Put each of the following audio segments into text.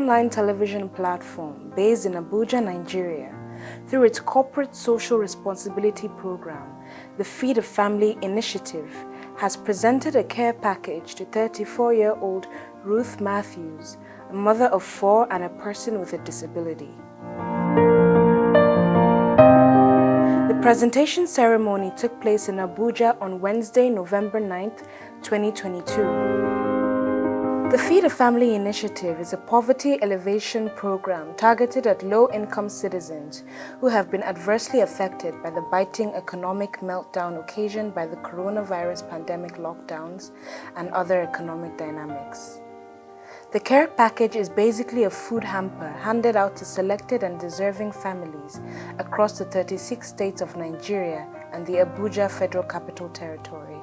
online television platform based in Abuja, Nigeria. Through its corporate social responsibility program, the Feed a Family initiative has presented a care package to 34-year-old Ruth Mathews, a mother of 4 and a person with a disability. The presentation ceremony took place in Abuja on Wednesday, November 9th, 2022. The Feed a Family initiative is a poverty elevation program targeted at low-income citizens who have been adversely affected by the biting economic meltdown occasioned by the coronavirus pandemic lockdowns and other economic dynamics. The care package is basically a food hamper handed out to selected and deserving families across the 36 states of Nigeria and the Abuja Federal Capital Territory.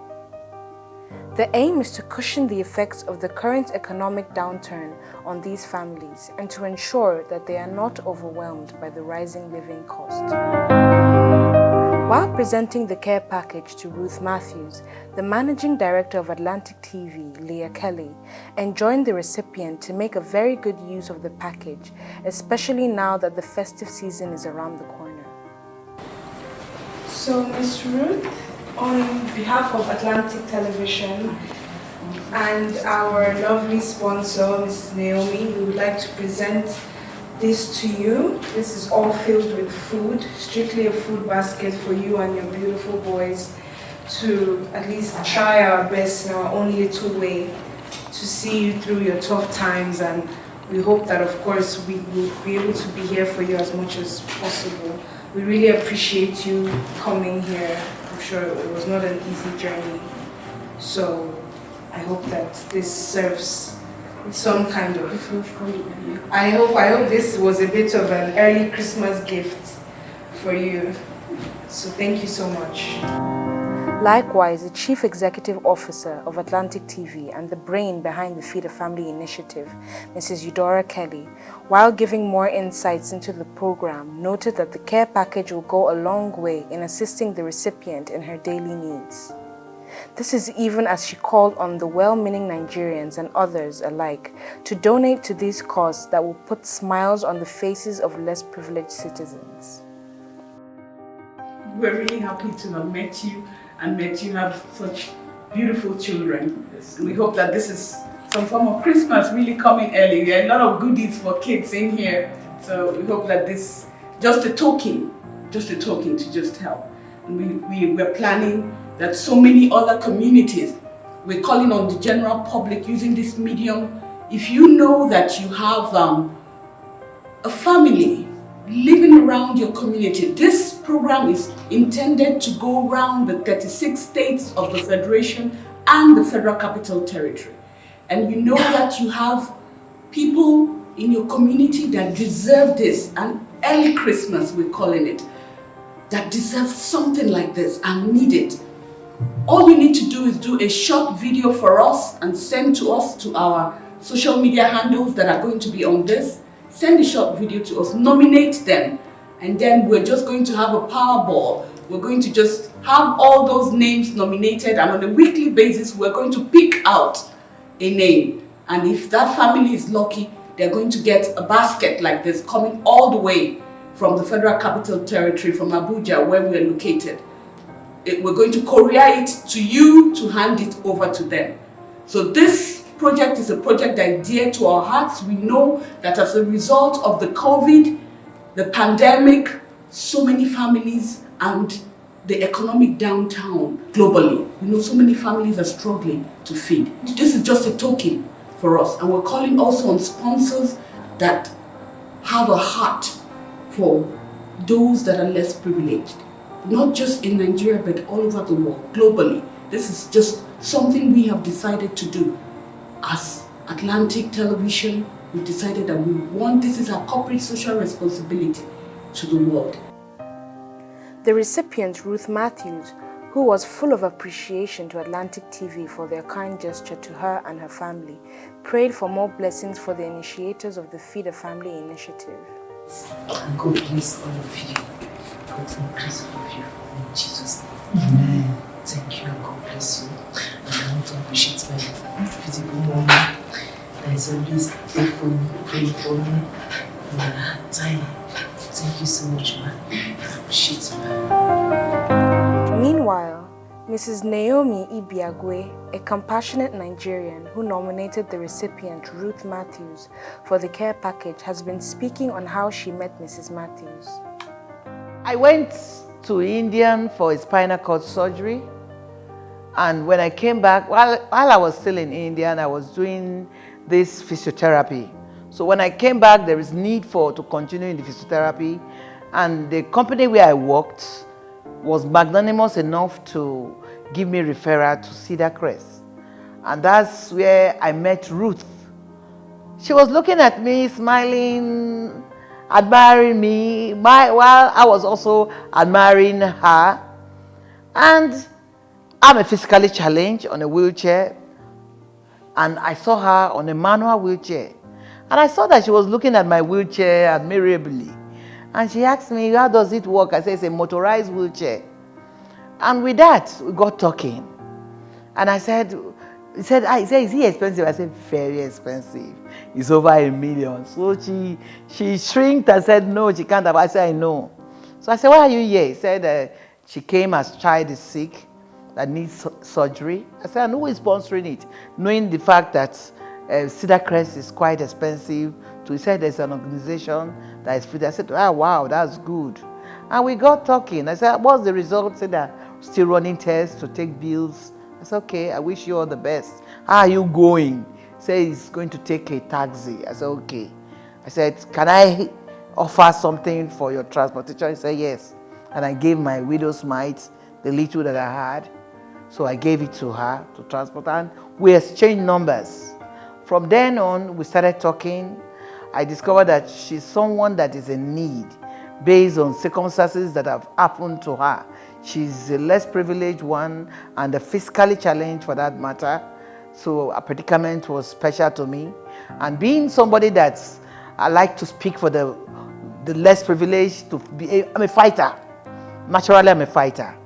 The aim is to cushion the effects of the current economic downturn on these families and to ensure that they are not overwhelmed by the rising living cost. While presenting the care package to Ruth Mathews, the managing director of Atlantic TV, Leah Kelly, enjoined the recipient to make a very good use of the package, especially now that the festive season is around the corner. So, Ms. Ruth, on behalf of Atlantic Television and our lovely sponsor, Mrs. Naomi, we would like to present this to you. This is all filled with food, strictly a food basket for you and your beautiful boys to at least try our best in our own little way to see you through your tough times, and we hope that, of course, we will be able to be here for you as much as possible. We really appreciate you coming here. I'm sure it was not an easy journey. So I hope that this serves some kind of... I hope this was a bit of an early Christmas gift for you. So thank you so much. Likewise, the Chief Executive Officer of Atlantic TV and the brain behind the Feed a Family initiative, Mrs. Eudora Kelly, while giving more insights into the program, noted that the care package will go a long way in assisting the recipient in her daily needs. This is even as she called on the well-meaning Nigerians and others alike to donate to these causes that will put smiles on the faces of less privileged citizens. We're really happy to have met you and met you have such beautiful children. Yes. And we hope that this is some form of Christmas really coming early. There are a lot of goodies for kids in here. So we hope that this, just a token to just help. And we're planning that so many other communities, we're calling on the general public using this medium. If you know that you have a family living around your community, this program is intended to go around the 36 states of the Federation and the Federal Capital Territory. And you know that you have people in your community that deserve this, an early Christmas we're calling it, that deserve something like this and need it. All you need to do is do a short video for us and send to us to our social media handles that are going to be on this. Send a short video to us, nominate them, and then we're just going to have a Powerball. We're going to just have all those names nominated, and on a weekly basis, we're going to pick out a name. And if that family is lucky, they're going to get a basket like this coming all the way from the Federal Capital Territory, from Abuja, where we're located. We're going to courier it to you to hand it over to them. So this project is a project that is dear to our hearts. We know that as a result of the COVID, the pandemic, so many families and the economic downturn globally, we know so many families are struggling to feed. This is just a token for us, and we're calling also on sponsors that have a heart for those that are less privileged, not just in Nigeria but all over the world, globally. This is just something we have decided to do. As Atlantic Television, we decided that we want, this is our corporate social responsibility to the world. The recipient, Ruth Mathews, who was full of appreciation to Atlantic TV for their kind gesture to her and her family, prayed for more blessings for the initiators of the Feed a Family initiative. And God bless all of you. God increase all of you in Jesus' name. Amen. Thank you, and God bless you. And I want to appreciate my beautiful mom, that is always there for me, praying for me in my hard time. Thank you so much, man. I appreciate you, man. Meanwhile, Mrs. Naomi Ibiagwe, a compassionate Nigerian who nominated the recipient Ruth Mathews for the care package, has been speaking on how she met Mrs. Mathews. I went to India for a spinal cord surgery, and when I came back, while I was still in India, I was doing this physiotherapy. So when I came back, there is need to continue in the physiotherapy, and the company where I worked was magnanimous enough to give me referral to Cedar Crest. And that's where I met Ruth. She was looking at me, smiling, admiring me, while I was also admiring her. And I'm a physically challenged on a wheelchair, and I saw her on a manual wheelchair. And I saw that she was looking at my wheelchair admirably. And she asked me, how does it work? I said, it's a motorized wheelchair. And with that, we got talking. And I said, is he expensive? I said, very expensive. It's over $1 million. So she shrinked and said, no, she can't have. I said, I know. So I said, why are you here? He said, she came as child is sick, that needs surgery. I said, and who is sponsoring it? Knowing the fact that Cedar Crest is quite expensive. So he said, there's an organization that is free. I said, wow, that's good. And we got talking. I said, what's the result? He said, that still running tests to take bills. I said, okay, I wish you all the best. How are you going? He said, he's going to take a taxi. I said, okay. I said, can I offer something for your transportation? He said, yes. And I gave my widow's mite, the little that I had. So I gave it to her to transport, and we exchanged numbers. From then on, we started talking. I discovered that she's someone that is in need based on circumstances that have happened to her. She's a less privileged one and a physically challenged for that matter. So a predicament was special to me. And being somebody that's, I like to speak for the less privileged, I'm a fighter. Naturally, I'm a fighter.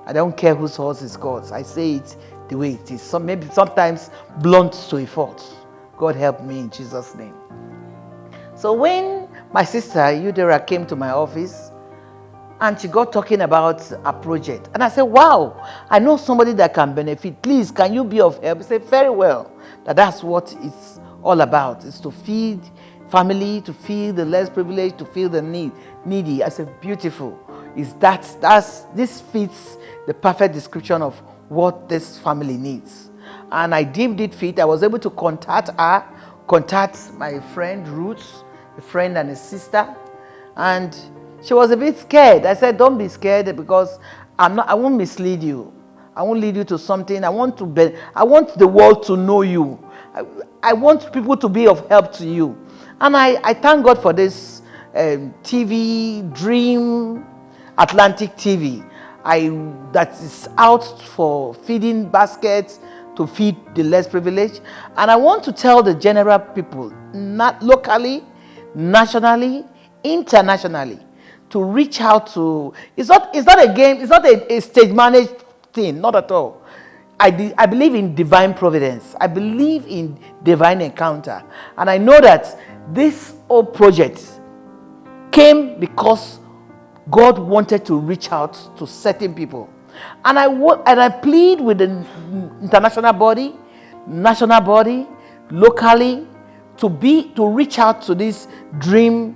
I don't care whose horse is God's. I say it the way it is. Maybe sometimes blunt to a fault. God help me in Jesus' name. So when my sister Eudora came to my office and she got talking about a project, and I said, wow, I know somebody that can benefit. Please, can you be of help? He said, very well. That's what it's all about. It's to feed family, to feed the less privileged, to feed the needy. I said, beautiful. This fits the perfect description of what this family needs. And I deemed it fit. I was able to contact my friend Ruth, a friend and a sister, and she was a bit scared. I said, don't be scared, because I won't mislead you. I won't lead you to something. I want the world to know you. I want people to be of help to you. And I thank God for this TV, Dream Atlantic TV, that is out for feeding baskets to feed the less privileged. And I want to tell the general people, not locally, nationally, internationally, to reach out to. It's not a game. It's not a stage managed thing. Not at all. I believe in divine providence. I believe in divine encounter, and I know that this whole project came because God wanted to reach out to certain people. And I plead with the international body, national body, locally, to reach out to this Dream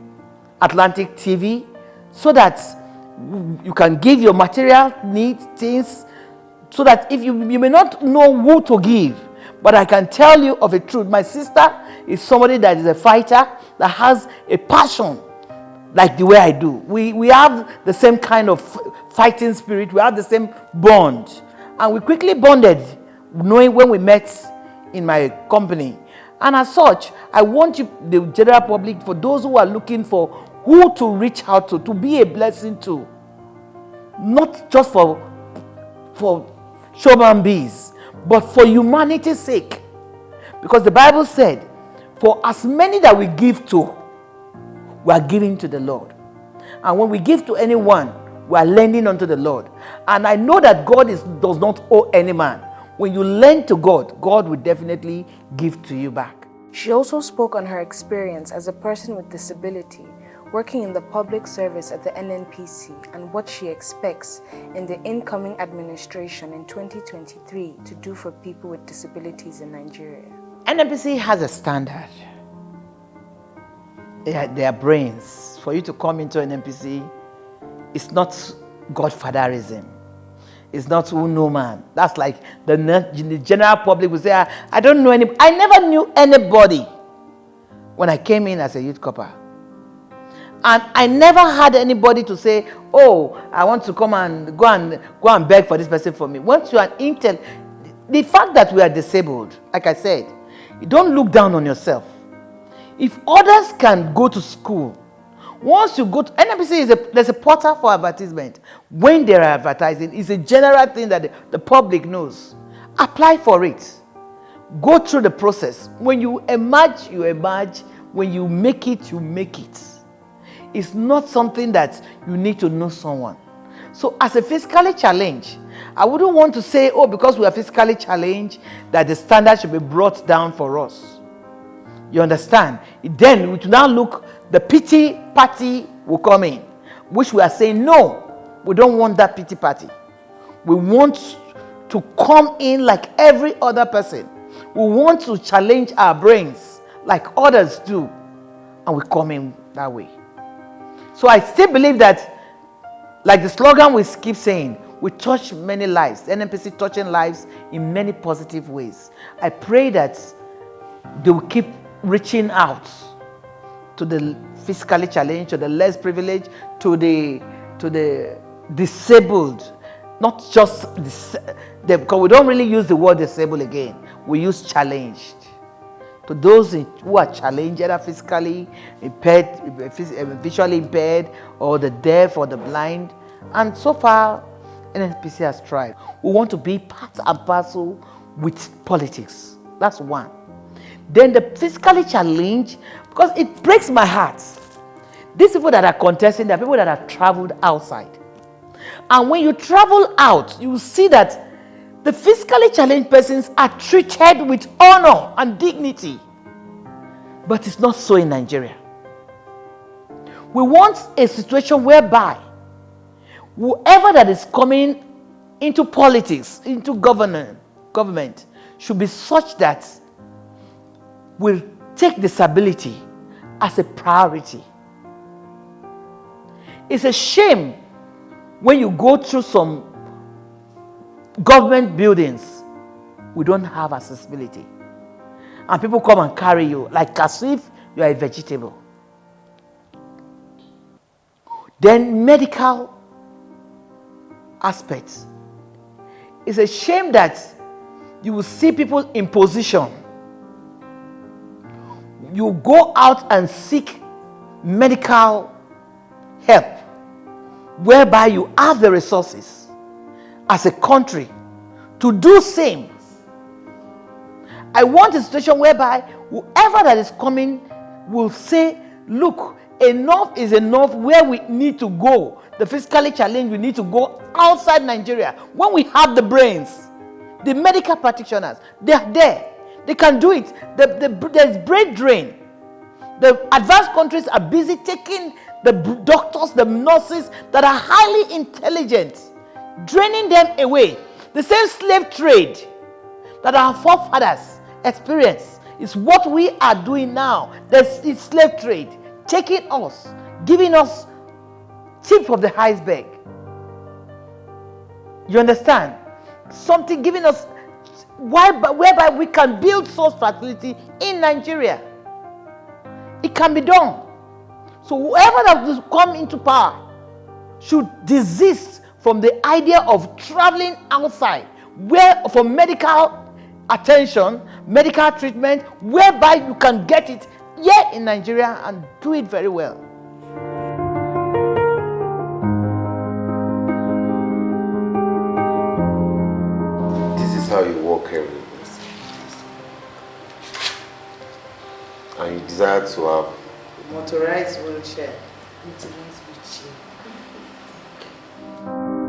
Atlantic TV, so that you can give your material needs, things, so that if you may not know who to give, but I can tell you of a truth. My sister is somebody that is a fighter, that has a passion like the way I do. We have the same kind of fighting spirit. We have the same bond. And we quickly bonded, knowing when we met in my company. And as such, I want you, the general public, for those who are looking for who to reach out to be a blessing to. Not just for showman bees, but for humanity's sake. Because the Bible said, for as many that we give to, we are giving to the Lord. And when we give to anyone, we are lending unto the Lord. And I know that God does not owe any man. When you lend to God, God will definitely give to you back. She also spoke on her experience as a person with disability working in the public service at the NNPC and what she expects in the incoming administration in 2023 to do for people with disabilities in Nigeria. NNPC has a standard. Their brains. For you to come into NNPC, it's not godfatherism. It's not who know man. That's like the general public will say, I don't know anybody. I never knew anybody when I came in as a youth corper. And I never had anybody to say, oh, I want to come and go and beg for this person for me. Once you are the fact that we are disabled, like I said, you don't look down on yourself. If others can go to school, once you go to NNPC, there's a portal for advertisement. When they're advertising, it's a general thing that the public knows. Apply for it. Go through the process. When you emerge, you emerge. When you make it, you make it. It's not something that you need to know someone. So as a physically challenged, I wouldn't want to say, oh, because we are physically challenged, that the standard should be brought down for us. You understand? Then we do now look, the pity party will come in, which we are saying, no, we don't want that pity party. We want to come in like every other person. We want to challenge our brains like others do, and we come in that way. So I still believe that, like the slogan we keep saying, we touch many lives. NNPC touching lives in many positive ways. I pray that they will keep reaching out to the physically challenged, to the less privileged, to the disabled. Not just because we don't really use the word disabled again. We use challenged. To those who are challenged, either physically impaired, visually impaired, or the deaf or the blind. And so far, NNPC has tried. We want to be part and parcel with politics. That's one. Then the physically challenged, because it breaks my heart. These people that are contesting, they are people that have traveled outside. And when you travel out, you will see that the physically challenged persons are treated with honor and dignity. But it's not so in Nigeria. We want a situation whereby whoever that is coming into politics, into government, should be such that will take disability as a priority. It's a shame when you go through some government buildings, we don't have accessibility. And people come and carry you like as if you are a vegetable. Then medical aspects. It's a shame that you will see people in position. You go out and seek medical help, whereby you have the resources as a country to do same. I want a situation whereby whoever that is coming will say, look, enough is enough where we need to go. The physically challenged, we need to go outside Nigeria. When we have the brains, the medical practitioners, they are there. They can do it. There's brain drain. The advanced countries are busy taking the doctors, the nurses that are highly intelligent, draining them away. The same slave trade that our forefathers experienced is what we are doing now. It's slave trade, taking us, giving us tip of the iceberg. You understand? Something giving us whereby we can build source fertility in Nigeria. It can be done. So whoever that will come into power should desist from the idea of traveling outside, where for medical attention, medical treatment, whereby you can get it here in Nigeria and do it very well. This is how you walk every day. And you desire to have Motorized wheelchair. Motorized wheelchair.